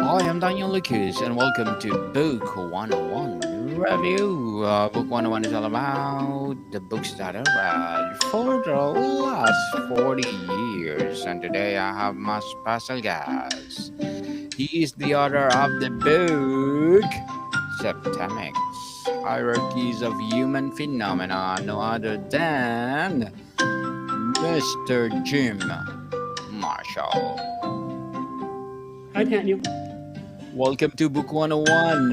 I am Daniel Lucas, and welcome to Book 101 Review. Book 101 is all about the books that I read for the last 40 years. And today I have my special guest. He is the author of the book Septemics Hierarchies of Human Phenomena, no other than Mr. Jim Marshall. Hi, Daniel. Welcome to Book 101,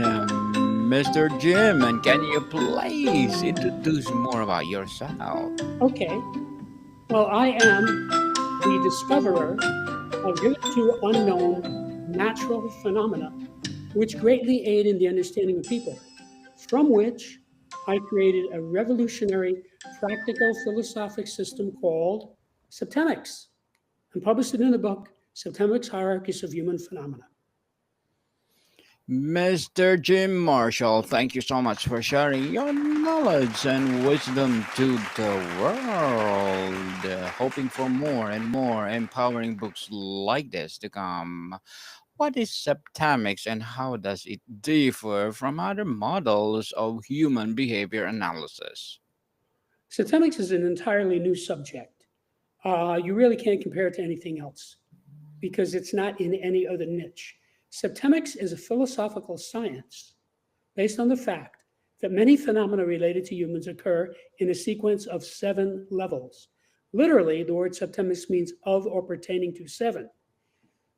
Mr. Jim. And can you please introduce more about yourself? Okay. Well, I am the discoverer of hitherto unknown natural phenomena which greatly aid in the understanding of people, from which I created a revolutionary practical philosophic system called Septemics and published it in the book Septemics Hierarchies of Human Phenomena. Mr. Jim Marshall, thank you so much for sharing your knowledge and wisdom to the world. Hoping for more and more empowering books like this to come. What is septamics and how does it differ from other models of human behavior analysis? Septemics is an entirely new subject. You really can't compare it to anything else because it's not in any other niche. Septemics is a philosophical science based on the fact that many phenomena related to humans occur in a sequence of 7 levels. Literally, the word septemics means of or pertaining to 7.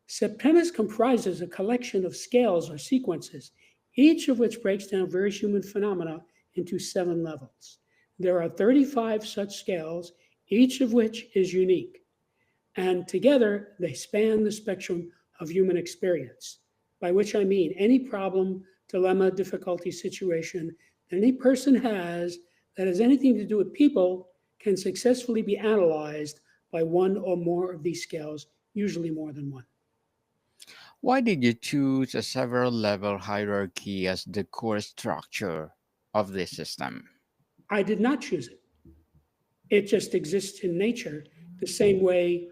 Septemics comprises a collection of scales or sequences, each of which breaks down various human phenomena into 7 levels. There are 35 such scales, each of which is unique, and together they span the spectrum of human experience, by which I mean any problem, dilemma, difficulty, situation that any person has that has anything to do with people can successfully be analyzed by one or more of these scales, usually more than one. Why did you choose a several level hierarchy as the core structure of this system? I did not choose it. It just exists in nature the same way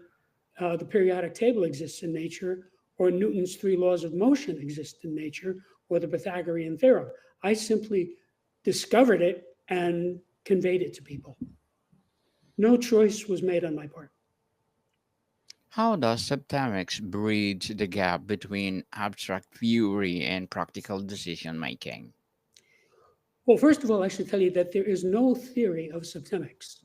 the periodic table exists in nature, or Newton's 3 laws of motion exist in nature, or the Pythagorean theorem. I simply discovered it and conveyed it to people. No choice was made on my part. How does septamics bridge the gap between abstract theory and practical decision making? Well, first of all, I should tell you that there is no theory of septemics.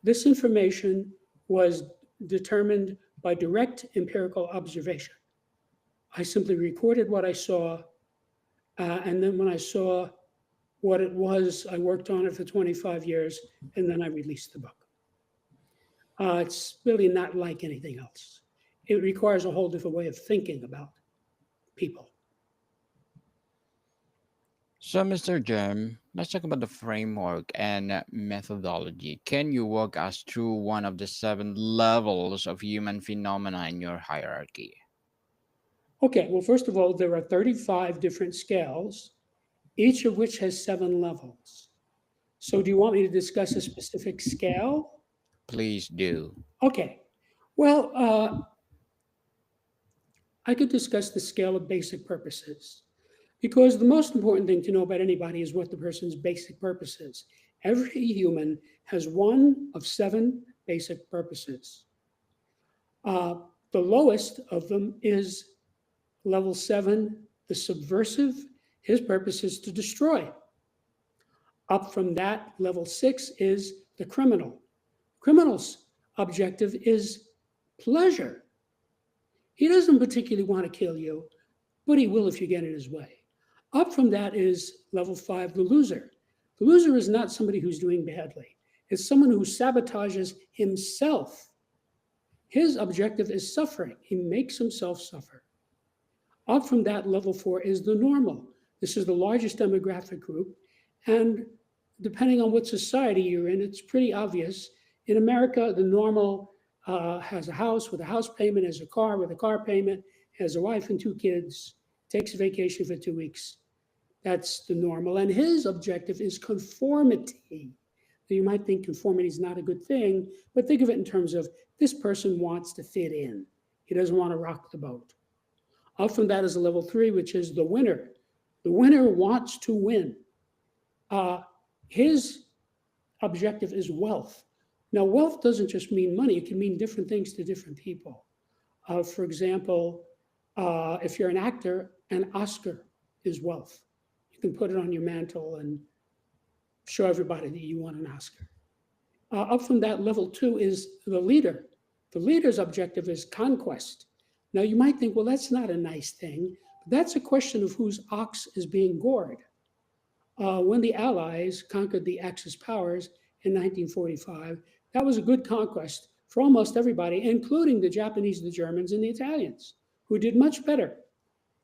This information was determined by direct empirical observation. I simply recorded what I saw, and then when I saw what it was, I worked on it for 25 years, and then I released the book. It's really not like anything else. It requires a whole different way of thinking about people. So, Mr. Jim, let's talk about the framework and methodology. Can you walk us through one of the 7 levels of human phenomena in your hierarchy? Okay, well, first of all, there are 35 different scales, each of which has 7 levels. So, do you want me to discuss a specific scale? Please do. Okay, well, I could discuss the scale of basic purposes because the most important thing to know about anybody is what the person's basic purpose is. Every human has one of 7 basic purposes. Uh, the lowest of them is level 7, the subversive. His purpose is to destroy. Up from that, level 6 is the criminal. Criminal's objective is pleasure. He doesn't particularly want to kill you, but he will if you get in his way. Up from that is level 5, the loser. The loser is not somebody who's doing badly, it's someone who sabotages himself. His objective is suffering, he makes himself suffer. Up from that, level 4 is the normal. This is the largest demographic group, and depending on what society you're in, it's pretty obvious. In America, the normal has a house with a house payment, has a car with a car payment, has a wife and 2 kids, takes a vacation for 2 weeks. That's the normal. And his objective is conformity. Now, you might think conformity is not a good thing, but think of it in terms of this person wants to fit in. He doesn't want to rock the boat. Up from that is a level 3, which is the winner. The winner wants to win. His objective is wealth. Now, wealth doesn't just mean money, it can mean different things to different people. For example, if you're an actor, an Oscar is wealth. You can put it on your mantle and show everybody that you won an Oscar. Up from that, level 2 is the leader. The leader's objective is conquest. Now, you might think, well, that's not a nice thing. But that's a question of whose ox is being gored. When the Allies conquered the Axis powers in 1945, that was a good conquest for almost everybody, including the Japanese, the Germans, and the Italians, who did much better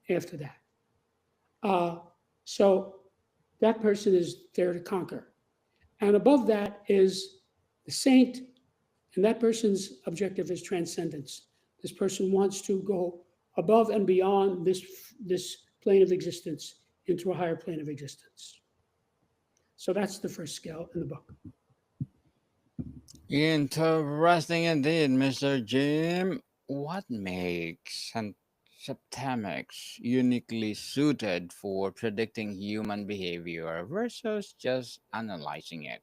after that. So that person is there to conquer. And above that is the saint, and that person's objective is transcendence. This person wants to go above and beyond this plane of existence into a higher plane of existence. So that's the first scale in the book. Interesting indeed, Mr. Jim. What makes septemics uniquely suited for predicting human behavior versus just analyzing it?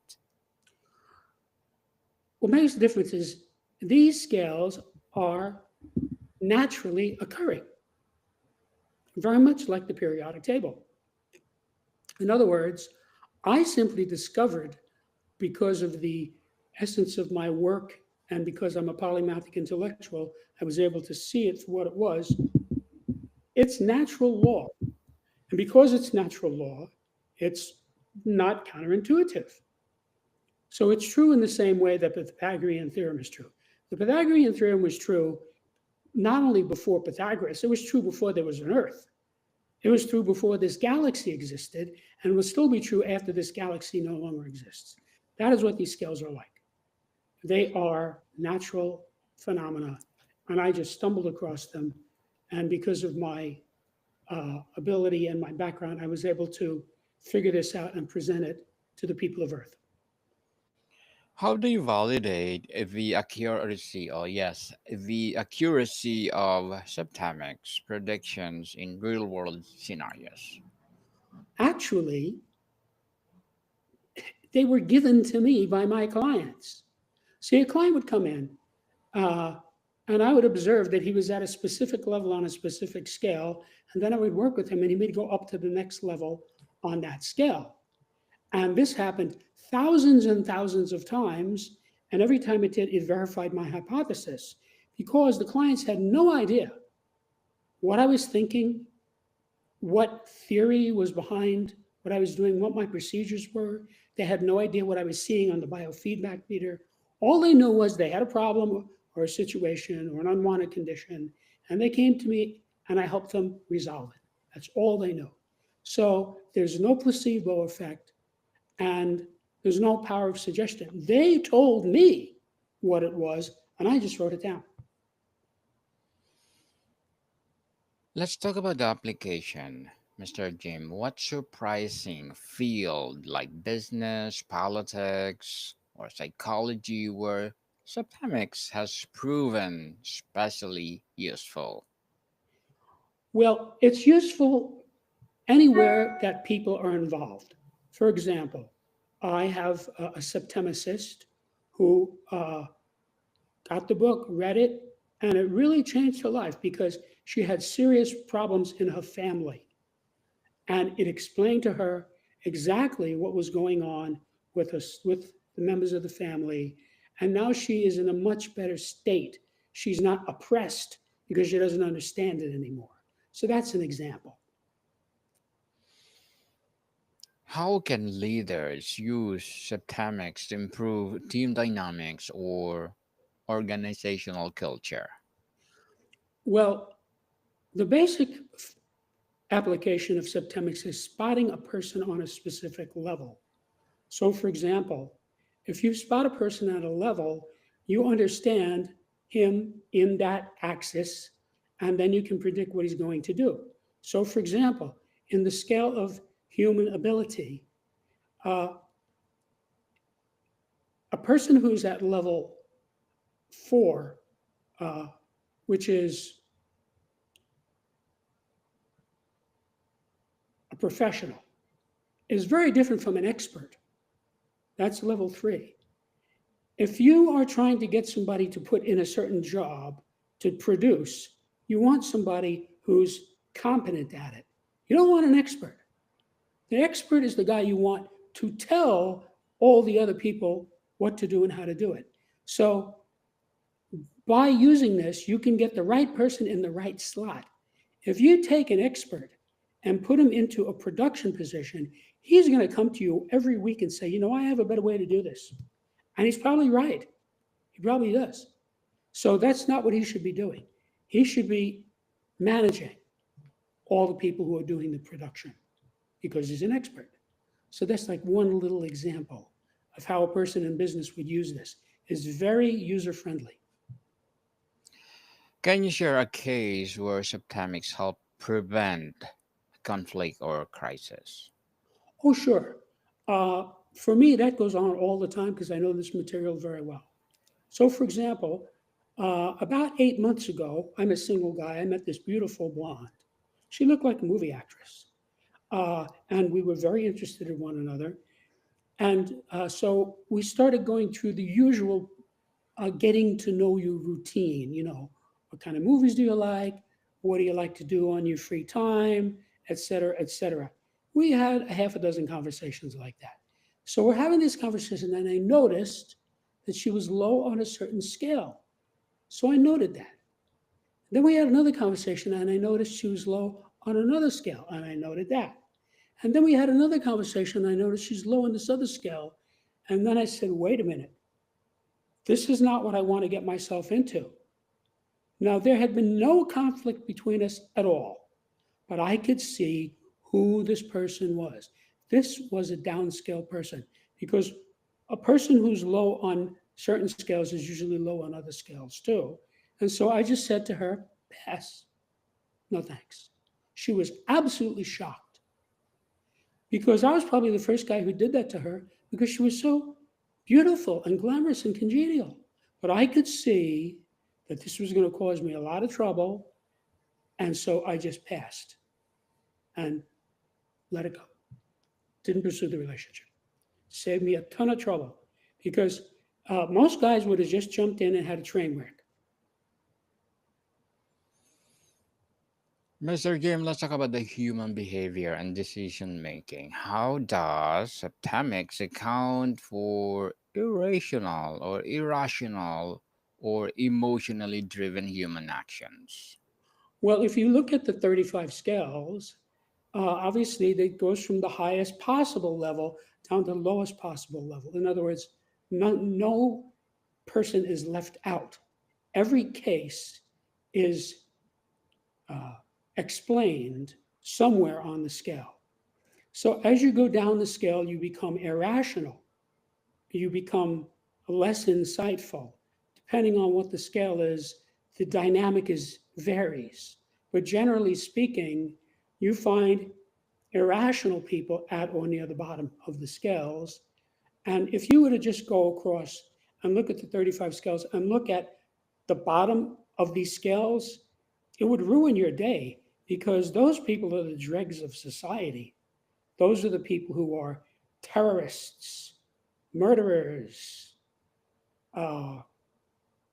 What makes the difference is these scales are naturally occurring, very much like the periodic table. In other words, I simply discovered, because of the essence of my work and because I'm a polymathic intellectual, I was able to see it for what it was. It's natural law. And because it's natural law, it's not counterintuitive. So it's true in the same way that the Pythagorean theorem is true. The Pythagorean theorem was true not only before Pythagoras, it was true before there was an Earth. It was true before this galaxy existed, and will still be true after this galaxy no longer exists. That is what these scales are like. They are natural phenomena, and I just stumbled across them. And because of my ability and my background, I was able to figure this out and present it to the people of Earth. How do you validate the accuracy, or yes, the accuracy of septemics predictions in real-world scenarios? Actually, they were given to me by my clients. See, a client would come in, and I would observe that he was at a specific level on a specific scale, and then I would work with him, and he would go up to the next level on that scale. And this happened thousands and thousands of times, and every time it did, it verified my hypothesis, because the clients had no idea what I was thinking, what theory was behind what I was doing, what my procedures were. They had no idea what I was seeing on the biofeedback meter. All they knew was they had a problem or a situation or an unwanted condition, and they came to me and I helped them resolve it. That's all they knew. So there's no placebo effect and there's no power of suggestion. They told me what it was and I just wrote it down. Let's talk about the application, Mr. Jim. What surprising field like business, politics, or psychology where septemics has proven especially useful? Well, it's useful anywhere that people are involved. For example, I have a septemicist who got the book, read it, and it really changed her life because she had serious problems in her family. And it explained to her exactly what was going on with us, with the members of the family. And now she is in a much better state. She's not oppressed because she doesn't understand it anymore. So that's an example. How can leaders use septemics to improve team dynamics or organizational culture? Well, the basic application of septemics is spotting a person on a specific level. So, for example, if you spot a person at a level, you understand him in that axis, and then you can predict what he's going to do. So, for example, in the scale of human ability, uh, a person who's at level 4, which is professional, is very different from an expert. That's level 3. If you are trying to get somebody to put in a certain job to produce, you want somebody who's competent at it. You don't want an expert. The expert is the guy you want to tell all the other people what to do and how to do it. So by using this, you can get the right person in the right slot. If you take an expert and put him into a production position, he's going to come to you every week and say, I have a better way to do this. And he's probably right. He probably does. So that's not what he should be doing. He should be managing all the people who are doing the production because he's an expert. So that's like one little example of how a person in business would use this. It's very user-friendly. Can you share a case where Septamics help prevent conflict or crisis? Oh, sure. For me, that goes on all the time because I know this material very well. So, for example, about 8 months ago, I'm a single guy. I met this beautiful blonde. She looked like a movie actress. And we were very interested in one another. And so we started going through the usual getting to know you routine. What kind of movies do you like? What do you like to do on your free time? Et cetera, et cetera. We had a half a dozen conversations like that. So we're having this conversation, and I noticed that she was low on a certain scale. So I noted that. Then we had another conversation, and I noticed she was low on another scale, and I noted that. And then we had another conversation, and I noticed she's low on this other scale. And then I said, wait a minute. This is not what I want to get myself into. Now, there had been no conflict between us at all, but I could see who this person was. This was a downscale person because a person who's low on certain scales is usually low on other scales too. And so I just said to her, pass. No thanks. She was absolutely shocked because I was probably the first guy who did that to her because she was so beautiful and glamorous and congenial. But I could see that this was going to cause me a lot of trouble. And so I just passed and let it go. Didn't pursue the relationship. Saved me a ton of trouble because most guys would have just jumped in and had a train wreck. Mr. Jim, let's talk about the human behavior and decision making. How does Septamics account for irrational or emotionally driven human actions? Well, if you look at the 35 scales, obviously it goes from the highest possible level down to the lowest possible level. In other words, no person is left out. Every case is explained somewhere on the scale. So as you go down the scale, you become irrational. You become less insightful. Depending on what the scale is, the dynamic varies. But generally speaking, you find irrational people at or near the bottom of the scales. And if you were to just go across and look at the 35 scales and look at the bottom of these scales, it would ruin your day because those people are the dregs of society. Those are the people who are terrorists, murderers,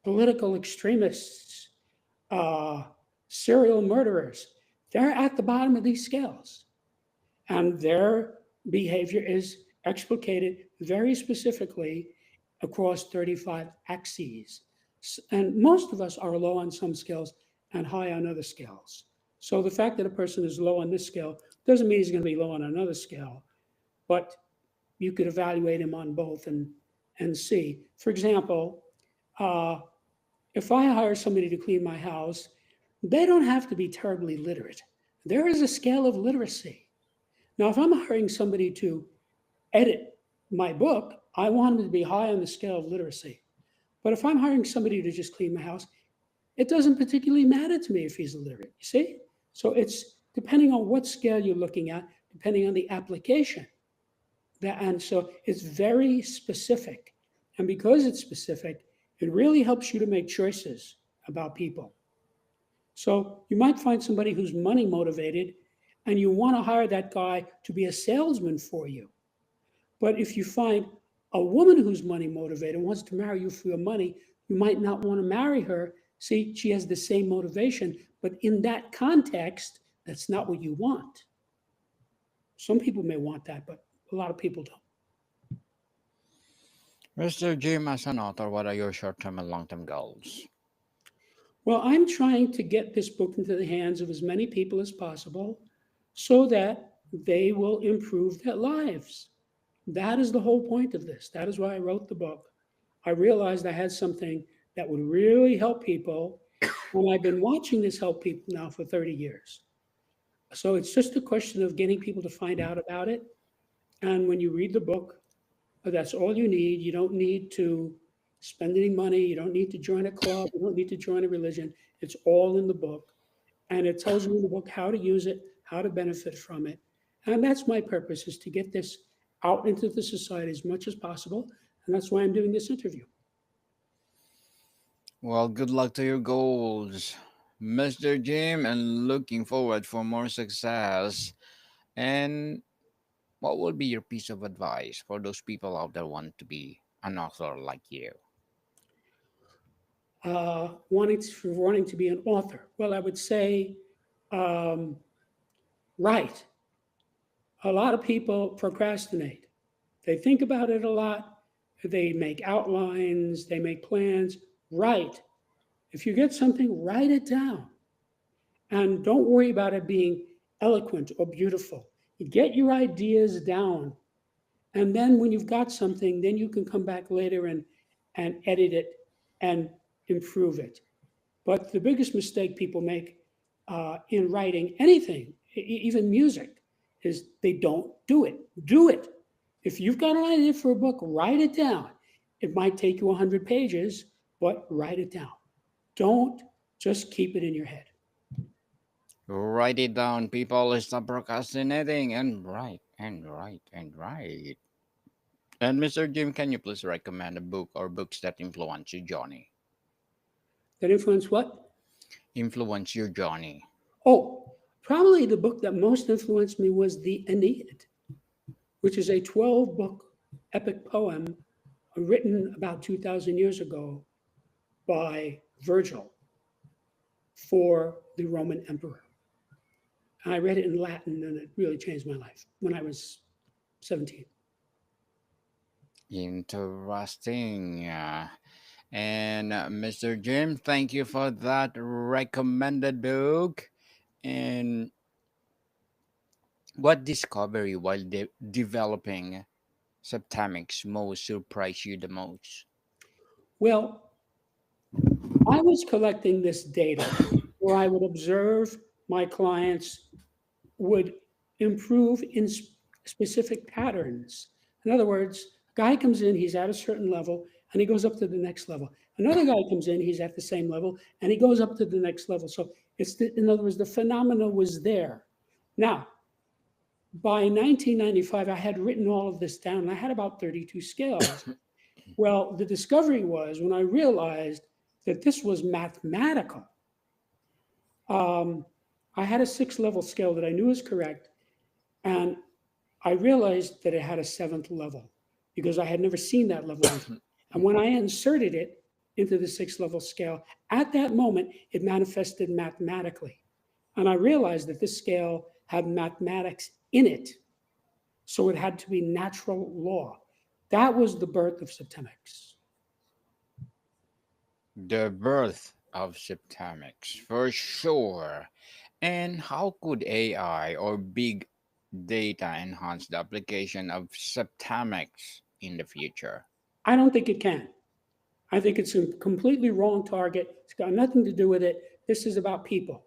political extremists, serial murderers. They're at the bottom of these scales. And their behavior is explicated very specifically across 35 axes. And most of us are low on some scales and high on other scales. So the fact that a person is low on this scale doesn't mean he's going to be low on another scale, but you could evaluate him on both and see. For example, if I hire somebody to clean my house, they don't have to be terribly literate. There is a scale of literacy. Now, if I'm hiring somebody to edit my book, I want them to be high on the scale of literacy. But if I'm hiring somebody to just clean my house, it doesn't particularly matter to me if he's illiterate, you see? So it's depending on what scale you're looking at, depending on the application. And so it's very specific. And because it's specific, it really helps you to make choices about people. So you might find somebody who's money motivated and you want to hire that guy to be a salesman for you. But if you find a woman who's money motivated and wants to marry you for your money, you might not want to marry her. See, she has the same motivation, but in that context, that's not what you want. Some people may want that, but a lot of people don't. Mr. Jim, as an author, what are your short-term and long-term goals? Well, I'm trying to get this book into the hands of as many people as possible so that they will improve their lives. That is the whole point of this. That is why I wrote the book. I realized I had something that would really help people, and I've been watching this help people now for 30 years. So it's just a question of getting people to find out about it. And when you read the book, that's all you need. You don't need to spend any money. You don't need to join a club. You don't need to join a religion. It's all in the book. And it tells you in the book how to use it, how to benefit from it. And that's my purpose, is to get this out into the society as much as possible. And that's why I'm doing this interview. Well, good luck to your goals, Mr. Jim, and looking forward for more success. And what would be your piece of advice for those people out there want to be an author like you? Wanting to be an author. Well, I would say, um, write. A lot of people procrastinate. They think about it a lot. They make outlines, they make plans. Write. If you get something, write it down. And don't worry about it being eloquent or beautiful. You get your ideas down. And then when you've got something, then you can come back later and edit it and improve it. But the biggest mistake people make in writing anything, even music, is they don't do it. Do it. If you've got an idea for a book, write it down. It might take you 100 pages, but write it down. Don't just keep it in your head. Write it down, people. Stop procrastinating and write and write and write. And Mr. Jim, can you please recommend a book or books that influence you, Johnny? That influence what? Influence your Johnny. Oh, probably the book that most influenced me was The Aeneid, which is a 12-book epic poem written about 2,000 years ago by Virgil for the Roman emperor. And I read it in Latin, and it really changed my life when I was 17. Interesting. And Mr. Jim, thank you for that recommended book. And what discovery while developing Septamics most surprised you the most? Well, I was collecting this data where I would observe my clients would improve in specific patterns. In other words, a guy comes in, he's at a certain level, and he goes up to the next level. Another guy comes in, he's at the same level, and he goes up to the next level. So in other words, the phenomena was there. Now, by 1995, I had written all of this down, and I had about 32 scales. Well, the discovery was when I realized that this was mathematical. I had a 6-level scale that I knew was correct, and I realized that it had a 7th level because I had never seen that level before. And when I inserted it into the 6-level scale, at that moment, it manifested mathematically. And I realized that this scale had mathematics in it. So it had to be natural law. That was the birth of Septemics. The birth of Septamics, for sure. And how could AI or big data enhance the application of Septamics in the future? I don't think it can. I think it's a completely wrong target. It's got nothing to do with it. This is about people.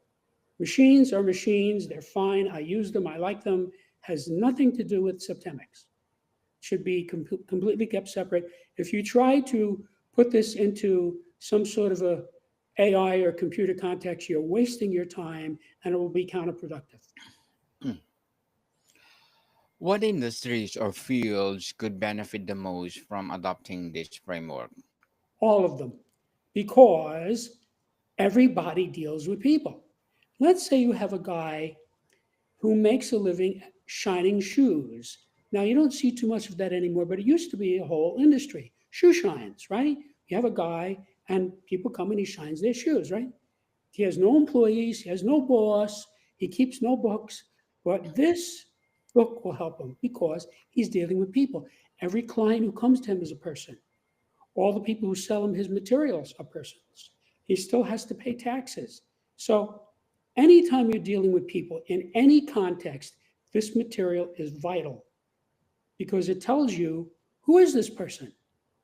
Machines are machines. They're fine. I use them. I like them. Has nothing to do with Septemics. Should be completely kept separate. If you try to put this into some sort of a AI or computer context, you're wasting your time and it will be counterproductive. What industries or fields could benefit the most from adopting this framework? All of them, because everybody deals with people. Let's say you have a guy who makes a living shining shoes. Now, you don't see too much of that anymore, but it used to be a whole industry. Shoe shines, right? You have a guy and people come and he shines their shoes, right? He has no employees, he has no boss, he keeps no books, but this book will help him because he's dealing with people. Every client who comes to him is a person. All the people who sell him his materials are persons. He still has to pay taxes. So, anytime you're dealing with people in any context, this material is vital because it tells you who is this person?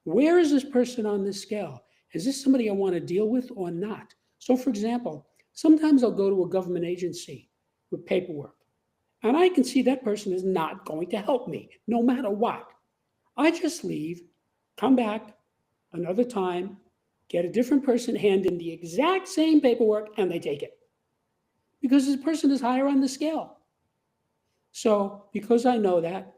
Where is this person on this scale? Is this somebody I want to deal with or not? So, for example, sometimes I'll go to a government agency with paperwork, and I can see that person is not going to help me no matter what. I just leave, come back another time, get a different person, hand in the exact same paperwork, and they take it because this person is higher on the scale. So, because I know that,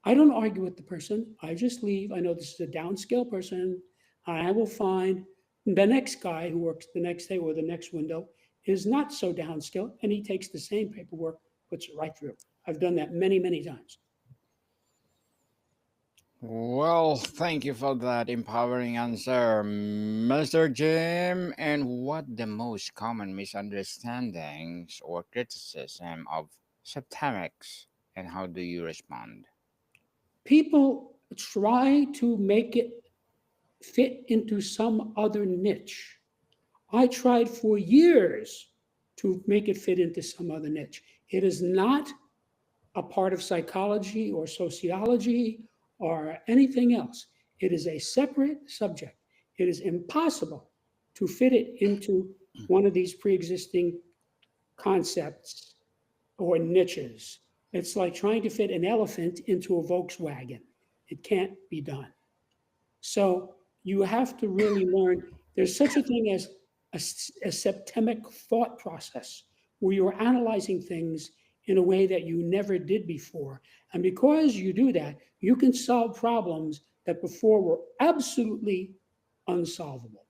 I don't argue with the person. I just leave. I know this is a downscale person. I will find the next guy who works the next day or the next window is not so downscale, and he takes the same paperwork, puts it right through. I've done that many, many times. Well, thank you for that empowering answer, Mr. Jim. And what the most common misunderstandings or criticism of Septamics, and how do you respond? People try to make it fit into some other niche. I tried for years to make it fit into some other niche. It is not a part of psychology or sociology or anything else. It is a separate subject. It is impossible to fit it into one of these pre existing concepts or niches. It's like trying to fit an elephant into a Volkswagen. It can't be done. So you have to really learn there's such a thing as a septemic thought process where you're analyzing things in a way that you never did before. And because you do that, you can solve problems that before were absolutely unsolvable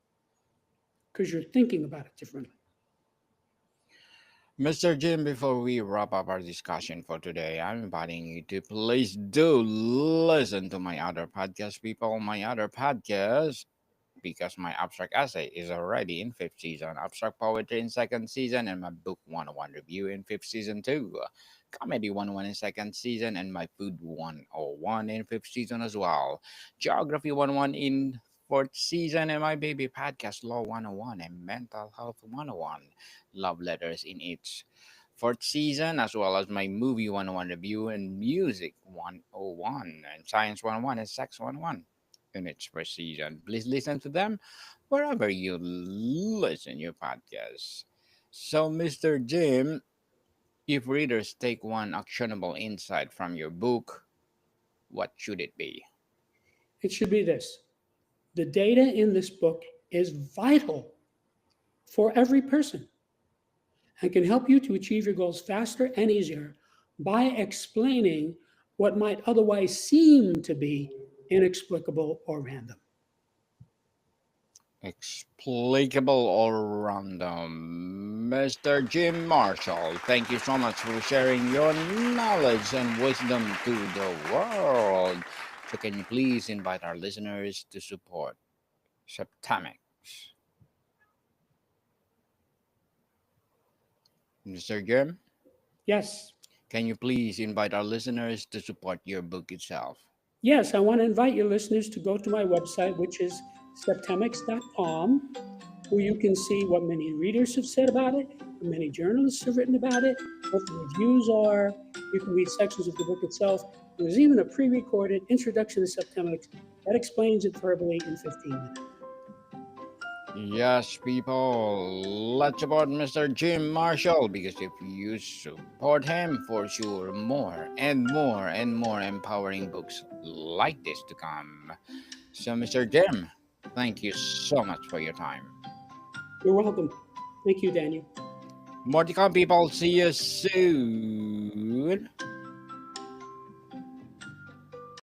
because you're thinking about it differently. Mr. Jim, before we wrap up our discussion for today, I'm inviting you to please do listen to my other podcast, people. My other podcast, because my abstract essay is already in fifth season, abstract poetry in second season, and my book 101 review in fifth season too. Comedy 101 in second season, and my food 101 in fifth season as well. Geography 101 in fourth season, and my baby podcast Law 101 and Mental Health 101. Love letters in each fourth season, as well as my movie 101 review and music 101 and science 101 and sex 101 in its first season. Please listen to them wherever you listen your podcasts. So, Mr. Jim, if readers take one actionable insight from your book, what should it be? It should be this: the data in this book is vital for every person and can help you to achieve your goals faster and easier by explaining what might otherwise seem to be inexplicable or random. Explicable or random. Mr. Jim Marshall, thank you so much for sharing your knowledge and wisdom to the world. So, can you please invite our listeners to support Septamics? Mr. Jim, Yes, can you please invite our listeners to support your book itself? yes, I want to invite your listeners to go to my website, which is septemics.com, where you can see what many readers have said about it, what many journalists have written about it, what the reviews are. You can read sections of the book itself. There's even a pre-recorded introduction to Septemics that explains it verbally in 15 minutes. Yes, people, let's support Mr. Jim Marshall, because if you support him, for sure, more and more and more empowering books like this to come. So, Mr. Jim, thank you so much for your time. You're welcome. Thank you, Daniel. More to come, people. See you soon.